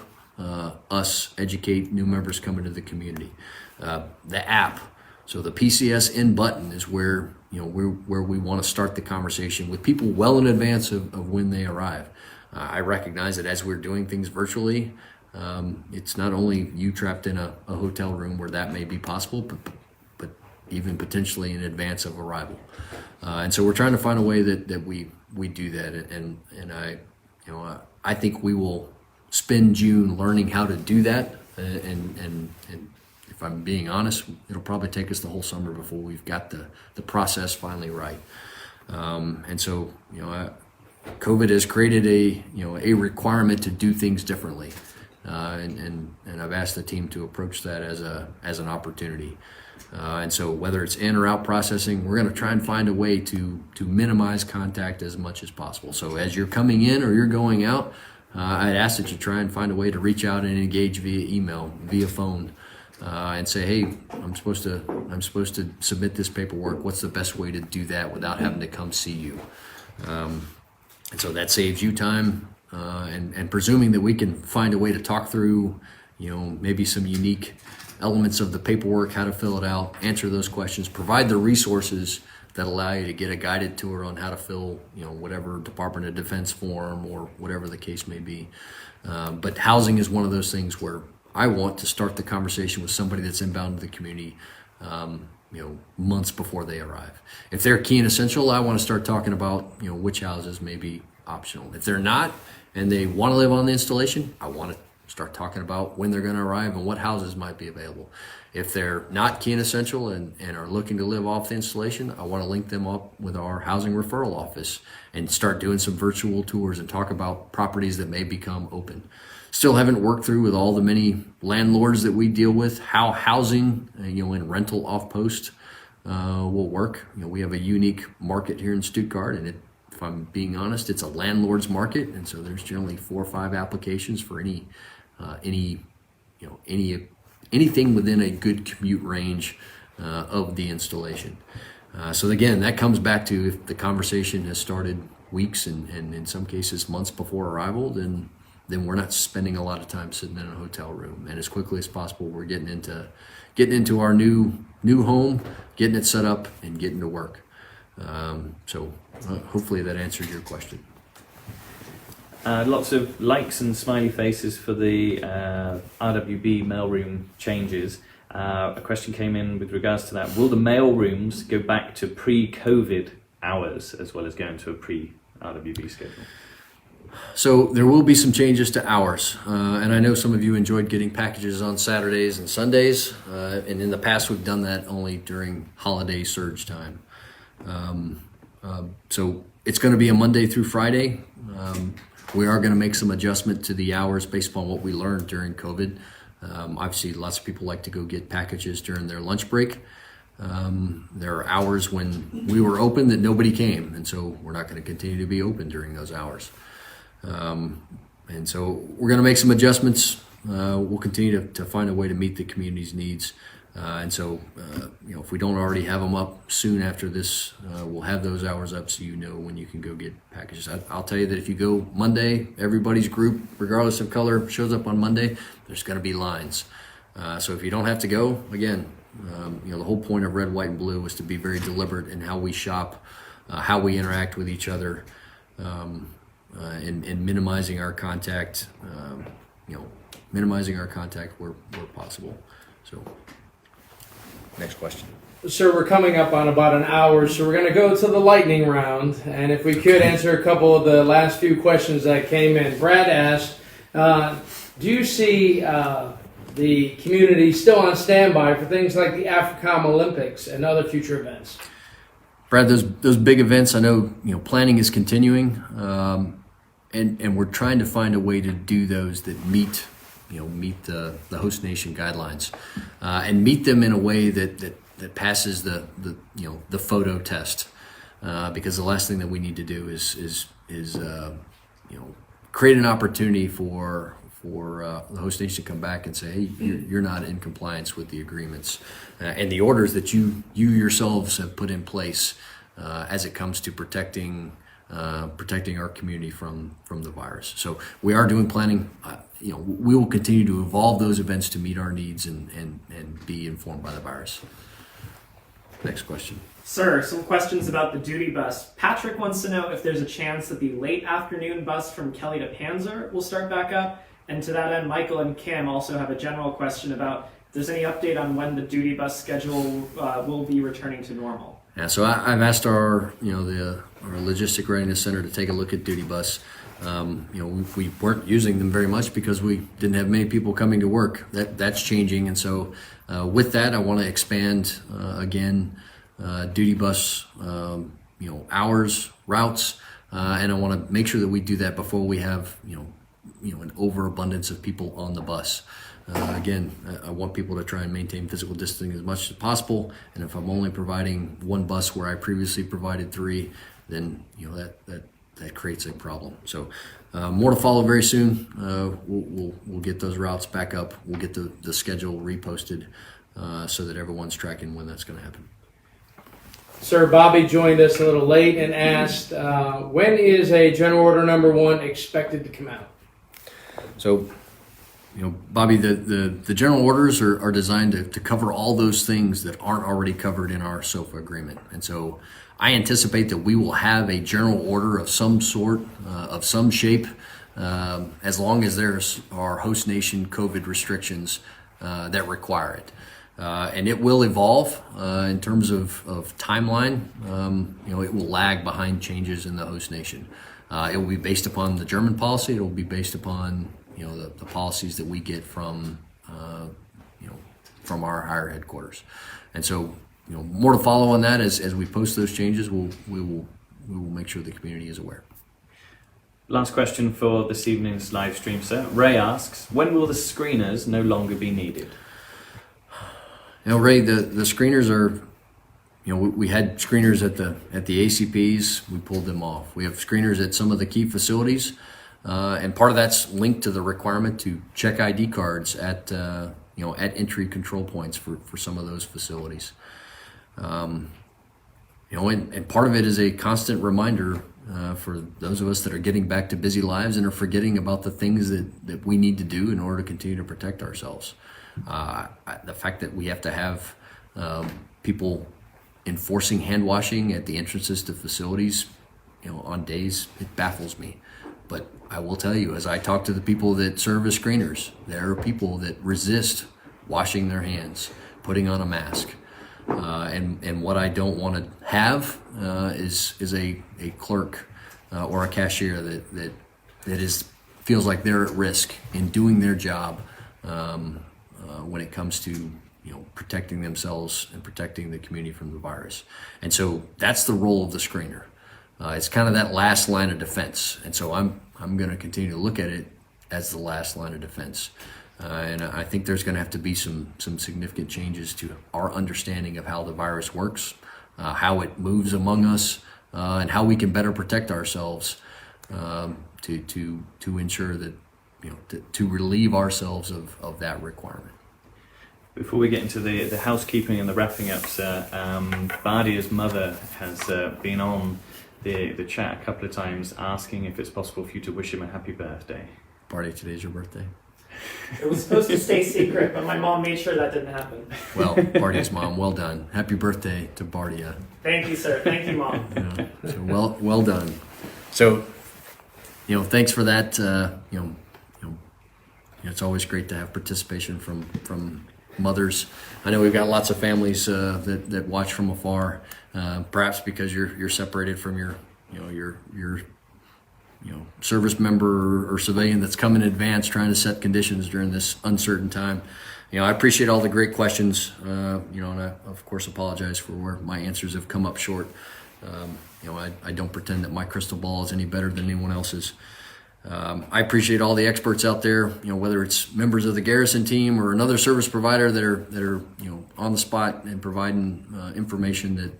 us educate new members coming to the community. The app, so the PCS in button is where we want to start the conversation with people well in advance of when they arrive. I recognize that as we're doing things virtually, it's not only you trapped in a hotel room where that may be possible, but even potentially in advance of arrival. And so we're trying to find a way that we do that. And I think we will spend June learning how to do that. And if I'm being honest, it'll probably take us the whole summer before we've got the process finally right. And so, COVID has created a requirement to do things differently. And I've asked the team to approach that as an opportunity. And so whether it's in or out processing, we're going to try and find a way to minimize contact as much as possible. So as you're coming in or you're going out, I'd ask that you try and find a way to reach out and engage via email, via phone, and say, hey, I'm supposed to submit this paperwork. What's the best way to do that without having to come see you? And so that saves you time, and presuming that we can find a way to talk through, maybe some unique elements of the paperwork, how to fill it out, answer those questions, provide the resources that allow you to get a guided tour on how to fill, whatever Department of Defense form or whatever the case may be. But housing is one of those things where I want to start the conversation with somebody that's inbound to the community, months before they arrive. If they're key and essential, I want to start talking about, which houses may be optional. If they're not, and they want to live on the installation, I want to start talking about when they're going to arrive and what houses might be available. If they're not key and essential and are looking to live off the installation, I want to link them up with our housing referral office and start doing some virtual tours and talk about properties that may become open. Still haven't worked through with all the many landlords that we deal with how housing, in rental off post will work. We have a unique market here in Stuttgart, and if I'm being honest, it's a landlord's market, and so there's generally 4 or 5 applications for anything within a good commute range of the installation. So again, that comes back to if the conversation has started weeks and in some cases months before arrival, then we're not spending a lot of time sitting in a hotel room. And as quickly as possible, we're getting into our new home, getting it set up, and getting to work. So hopefully that answered your question. Lots of likes and smiley faces for the RWB mailroom changes. A question came in with regards to that. Will the mailrooms go back to pre-COVID hours as well as going to a pre-RWB schedule? So there will be some changes to hours, and I know some of you enjoyed getting packages on Saturdays and Sundays, and in the past we've done that only during holiday surge time. So it's going to be a Monday through Friday. We are going to make some adjustment to the hours based upon what we learned during COVID. Obviously, lots of people like to go get packages during their lunch break. There are hours when we were open that nobody came, and so we're not going to continue to be open during those hours. And so we're going to make some adjustments. We'll continue to find a way to meet the community's needs. And so, if we don't already have them up soon after this, we'll have those hours up so you know when you can go get packages. I'll tell you that if you go Monday, everybody's group, regardless of color, shows up on Monday, there's going to be lines. So if you don't have to go, again, the whole point of red, white, and blue was to be very deliberate in how we shop, how we interact with each other, and minimizing our contact, minimizing our contact where possible. So, next question. Sir, we're coming up on about an hour, so we're going to go to the lightning round. And if we could answer a couple of the last few questions that came in. Brad asked, do you see the community still on standby for things like the AFRICOM Olympics and other future events? Brad, those big events, I know, planning is continuing, and we're trying to find a way to do those that meet the host nation guidelines, and meet them in a way that passes the photo test, because the last thing that we need to do is create an opportunity for the host nation to come back and say, hey, you're not in compliance with the agreements and the orders that you yourselves have put in place as it comes to protecting our community from the virus. So we are doing planning. We will continue to evolve those events to meet our needs and be informed by the virus. Next question. Sir, some questions about the duty bus. Patrick wants to know if there's a chance that the late afternoon bus from Kelly to Panzer will start back up. And to that end, Michael and Kim also have a general question about if there's any update on when the duty bus schedule will be returning to normal. Yeah, so I've asked our logistic readiness center to take a look at duty bus. We weren't using them very much because we didn't have many people coming to work. That's changing, and so with that, I want to expand again duty bus hours, routes, and I want to make sure that we do that before we have an overabundance of people on the bus. Again, I want people to try and maintain physical distancing as much as possible, and if I'm only providing one bus where I previously provided three, then that creates a problem. So more to follow very soon. We'll get those routes back up. We'll get the schedule reposted so that everyone's tracking when that's going to happen. Sir, Bobby joined us a little late and asked, when is a General Order Number 1 expected to come out? So, Bobby, the general orders are designed to cover all those things that aren't already covered in our SOFA agreement. And so I anticipate that we will have a general order of some sort, of some shape, as long as there's our host nation COVID restrictions that require it. And it will evolve in terms of timeline. It will lag behind changes in the host nation. It will be based upon the German policy. It will be based upon the policies that we get from our higher headquarters. And so more to follow on that as we post those changes. We will make sure the community is aware. Last question for this evening's live stream, sir. Ray asks, when will the screeners no longer be needed? Ray, the screeners are, we had screeners at the ACPs. We pulled them off. We have screeners at some of the key facilities, and part of that's linked to the requirement to check ID cards at entry control points for some of those facilities. And part of it is a constant reminder for those of us that are getting back to busy lives and are forgetting about the things that we need to do in order to continue to protect ourselves. The fact that we have to have people enforcing hand washing at the entrances to facilities, on days, it baffles me. But I will tell you, as I talk to the people that serve as screeners, there are people that resist washing their hands, putting on a mask. And what I don't want to have is a clerk or a cashier that feels like they're at risk in doing their job when it comes to protecting themselves and protecting the community from the virus. And so that's the role of the screener. It's kind of that last line of defense. And so I'm going to continue to look at it as the last line of defense. And I think there's going to have to be some significant changes to our understanding of how the virus works, how it moves among us, and how we can better protect ourselves to ensure that, to relieve ourselves of that requirement. Before we get into the housekeeping and the wrapping up, sir, Bardia's mother has been on the chat a couple of times asking if it's possible for you to wish him a happy birthday. Bardia, today's your birthday. It was supposed to stay secret, but my mom made sure that didn't happen. Well, Bardia's mom, well done. Happy birthday to Bardia. Thank you, sir. Thank you, Mom. So well done. So, thanks for that. It's always great to have participation from mothers. I know we've got lots of families that watch from afar, perhaps because you're separated from your service member or civilian that's come in advance trying to set conditions during this uncertain time. I appreciate all the great questions, and I of course apologize for where my answers have come up short. I don't pretend that my crystal ball is any better than anyone else's. I appreciate all the experts out there, whether it's members of the Garrison team or another service provider that are on the spot and providing information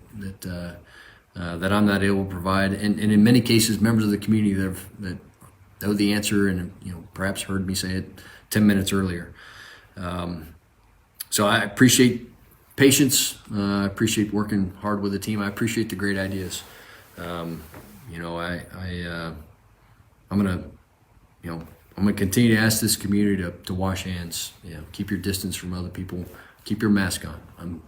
that I'm not able to provide, and in many cases members of the community that know the answer and perhaps heard me say it 10 minutes earlier. So I appreciate patience. I appreciate working hard with the team. I appreciate the great ideas. I'm gonna continue to ask this community to wash hands. Keep your distance from other people. Keep your mask on.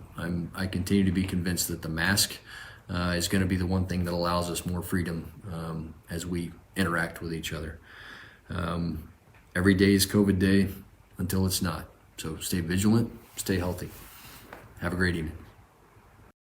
I continue to be convinced that the mask is going to be the one thing that allows us more freedom as we interact with each other. Every day is COVID day until it's not. So stay vigilant, stay healthy. Have a great evening.